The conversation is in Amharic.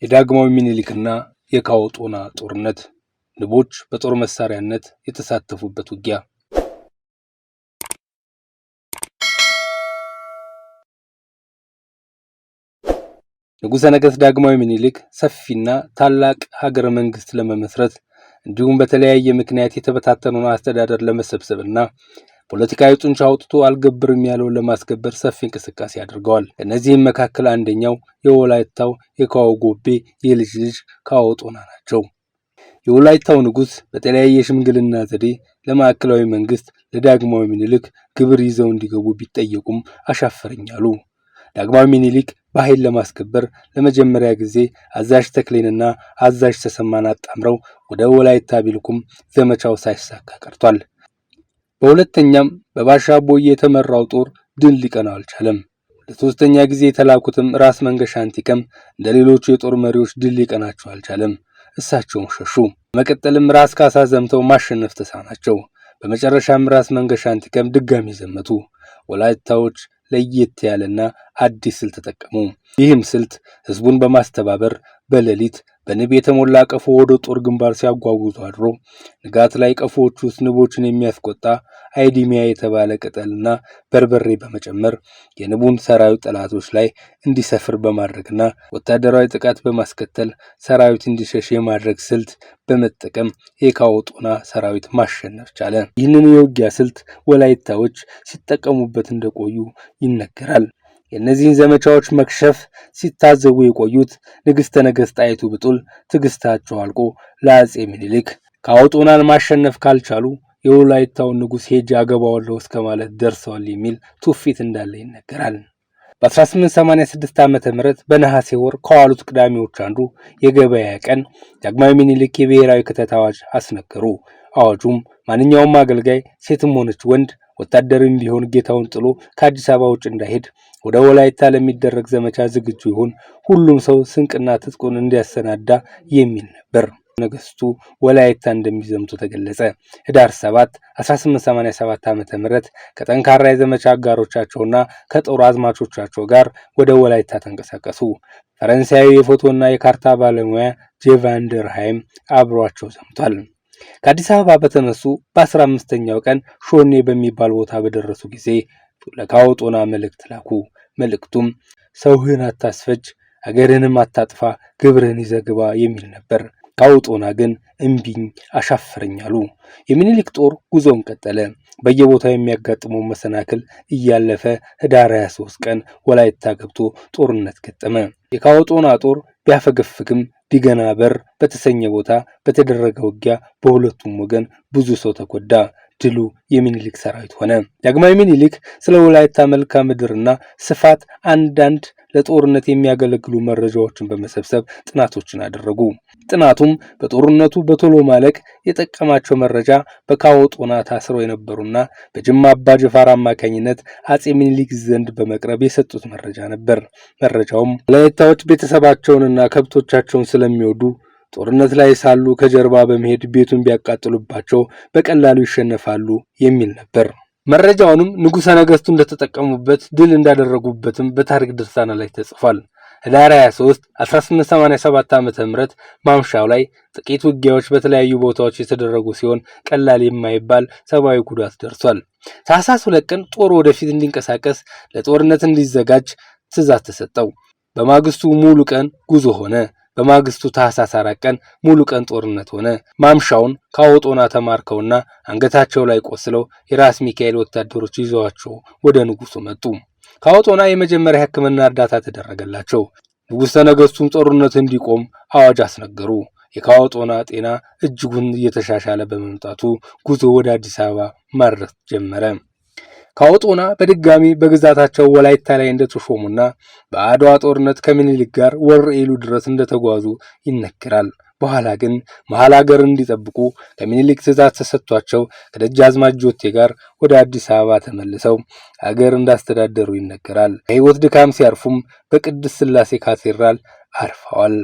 የዳግማዊ ምኒልክና የካዎጦና ጦርነት ንቦች በጦር መሳሪያነት የተሳተፉበት ውጊያ። ንጉሠ ነገሥት ዳግማዊ ምኒልክ ሰፊና ታላቅ ሀገረ መንግስት ለመመስረት እንዲሁም በተለያየ ምክንያት የተበታተነውን አስተዳደር ለመሰብሰብና ፖለቲካዊ ጡንቻ አውጥቶ አልገብርም ያለውን ለማስከበር ሰፊ እንቅስቃሴ አድርገዋል። እነዚህም መካከል አንደኛው የወላይታው የካዎ ጎቤ የልጅ ልጅ ካዎጦና ናቸው። የወላይታው ንጉስ በተለያየ ሽምግልና ዘዴ ለማዕከላዊ መንግስት ለዳግማዊ ምኒልክ ግብር ይዘው እንዲገቡ ቢጠየቁም አሻፈረኛሉ። ዳግማዊ ምኒልክ በኃይል ለማስከበር ለመጀመሪያ ጊዜ አዛዥ ተክሌንና አዛዥ ተሰማን አጣምረው ወደ ወላይታ ቢልኩም ዘመቻው ሳይሳካ ቀርቷል። በሁለተኛም በባሻ ቦዬ የተመራው ጦር ድል ሊቀናው አልቻለም። ለሶስተኛ ጊዜ የተላኩትም ራስ መንገሻ አንቲከም እንደሌሎቹ የጦር መሪዎች ድል ሊቀናቸው አልቻለም። እሳቸውም ሸሹ። መቀጠልም ራስ ካሳ ዘምተው ማሸነፍ ተሳናቸው። በመጨረሻም ራስ መንገሻ አንቲከም ድጋሚ ዘመቱ። ወላይታዎች ለየት ያለና አዲስ ስልት ተጠቀሙ። ይህም ስልት ህዝቡን በማስተባበር በሌሊት በንብ የተሞላ ቀፎ ወደ ጦር ግንባር ሲያጓጉዙ አድሮ ንጋት ላይ ቀፎዎቹ ውስጥ ንቦችን የሚያስቆጣ አይዲሚያ የተባለ ቅጠልና በርበሬ በመጨመር የንቡን ሰራዊት ጠላቶች ላይ እንዲሰፍር በማድረግና ወታደራዊ ጥቃት በማስከተል ሰራዊት እንዲሸሽ የማድረግ ስልት በመጠቀም የካዎጦና ሰራዊት ማሸነፍ ቻለ። ይህንን የውጊያ ስልት ወላይታዎች ሲጠቀሙበት እንደቆዩ ይነገራል። የእነዚህን ዘመቻዎች መክሸፍ ሲታዘቡ የቆዩት ንግሥተ ነገሥት ጣይቱ ብጡል ትዕግስታቸው አልቆ ለአጼ ምኒልክ ካዎጦናን ማሸነፍ ካልቻሉ የወላይታውን ንጉሥ ሄጄ አገባዋለሁ እስከ ማለት ደርሰዋል የሚል ትውፊት እንዳለ ይነገራል። በ1886 ዓመተ ምህረት በነሐሴ ወር ከዋሉት ቅዳሜዎች አንዱ የገበያ ቀን ዳግማዊ ምኒልክ የብሔራዊ ክተት አዋጅ አስነገሩ። አዋጁም ማንኛውም አገልጋይ ሴትም ሆነች ወንድ ወታደርም ቢሆን ጌታውን ጥሎ ከአዲስ አበባ ውጭ እንዳይሄድ ወደ ወላይታ ለሚደረግ ዘመቻ ዝግጁ ይሁን፣ ሁሉም ሰው ስንቅና ትጥቁን እንዲያሰናዳ የሚል ነበር። ነገስቱ ወላይታ እንደሚዘምቱ ተገለጸ። ህዳር 7 1887 ዓ.ም ከጠንካራ የዘመቻ አጋሮቻቸውና ከጦር አዝማቾቻቸው ጋር ወደ ወላይታ ተንቀሳቀሱ። ፈረንሳዊ የፎቶና የካርታ ባለሙያ ጄቫንደርሃይም አብሯቸው ዘምቷል። ከአዲስ አበባ በተነሱ በ15ኛው ቀን ሾኔ በሚባል ቦታ በደረሱ ጊዜ ለካዎጦና መልእክት ላኩ። መልእክቱም ሰውህን አታስፈጅ፣ አገርህንም አታጥፋ፣ ግብርህን ይዘግባ የሚል ነበር። ካዎጦና ግን እምቢኝ አሻፈረኛሉ። የሚኒሊክ ጦር ጉዞውን ቀጠለ። በየቦታው የሚያጋጥመው መሰናክል እያለፈ ህዳር 23 ቀን ወላይታ ገብቶ ጦርነት ገጠመ። የካዎጦና ጦር ቢያፈገፍግም ቢገና በር በተሰኘ ቦታ በተደረገ ውጊያ በሁለቱም ወገን ብዙ ሰው ተጎዳ። ድሉ የሚኒሊክ ሰራዊት ሆነ። ዳግማዊ ምኒልክ ስለ ወላይታ መልክዓ ምድርና ስፋት አንዳንድ ለጦርነት የሚያገለግሉ መረጃዎችን በመሰብሰብ ጥናቶችን አደረጉ። ጥናቱም በጦርነቱ በቶሎ ማለቅ የጠቀማቸው መረጃ በካዎጦና ታስረው የነበሩና በጅማ አባ ጅፋር አማካኝነት አጼ ምኒልክ ዘንድ በመቅረብ የሰጡት መረጃ ነበር። መረጃውም ወላይታዎች ቤተሰባቸውንና ከብቶቻቸውን ስለሚወዱ ጦርነት ላይ ሳሉ ከጀርባ በመሄድ ቤቱን ቢያቃጥሉባቸው በቀላሉ ይሸነፋሉ የሚል ነበር። መረጃውንም ንጉሠ ነገሥቱ እንደተጠቀሙበት ድል እንዳደረጉበትም በታሪክ ድርሳና ላይ ተጽፏል። ህዳር 23 1887 ዓ.ም ማምሻው ላይ ጥቂት ውጊያዎች በተለያዩ ቦታዎች የተደረጉ ሲሆን ቀላል የማይባል ሰብአዊ ጉዳት ደርሷል። ታኅሳስ 2 ቀን ጦር ወደፊት እንዲንቀሳቀስ ለጦርነት እንዲዘጋጅ ትዕዛዝ ተሰጠው። በማግስቱ ሙሉ ቀን ጉዞ ሆነ። በማግስቱ ታኅሳስ 4 ቀን ሙሉ ቀን ጦርነት ሆነ። ማምሻውን ካዎጦና ተማርከውና አንገታቸው ላይ ቆስለው የራስ ሚካኤል ወታደሮች ይዘዋቸው ወደ ንጉሱ መጡ። ካዎጦና የመጀመሪያ ሕክምና እርዳታ ተደረገላቸው። ንጉሠ ነገሥቱም ጦርነት እንዲቆም አዋጅ አስነገሩ። የካዎጦና ጤና እጅጉን እየተሻሻለ በመምጣቱ ጉዞ ወደ አዲስ አበባ ማድረስ ጀመረ። ካዎጦና በድጋሚ በግዛታቸው ወላይታ ላይ እንደተሾሙና በአድዋ ጦርነት ከምኒልክ ጋር ወረኢሉ ድረስ እንደተጓዙ ይነገራል። በኋላ ግን መሃል ሀገር እንዲጠብቁ ከምኒልክ ትዕዛዝ ተሰጥቷቸው ከደጃዝማች ጆቴ ጋር ወደ አዲስ አበባ ተመልሰው ሀገር እንዳስተዳደሩ ይነገራል። ከህይወት ድካም ሲያርፉም በቅድስት ሥላሴ ካቴድራል አርፈዋል።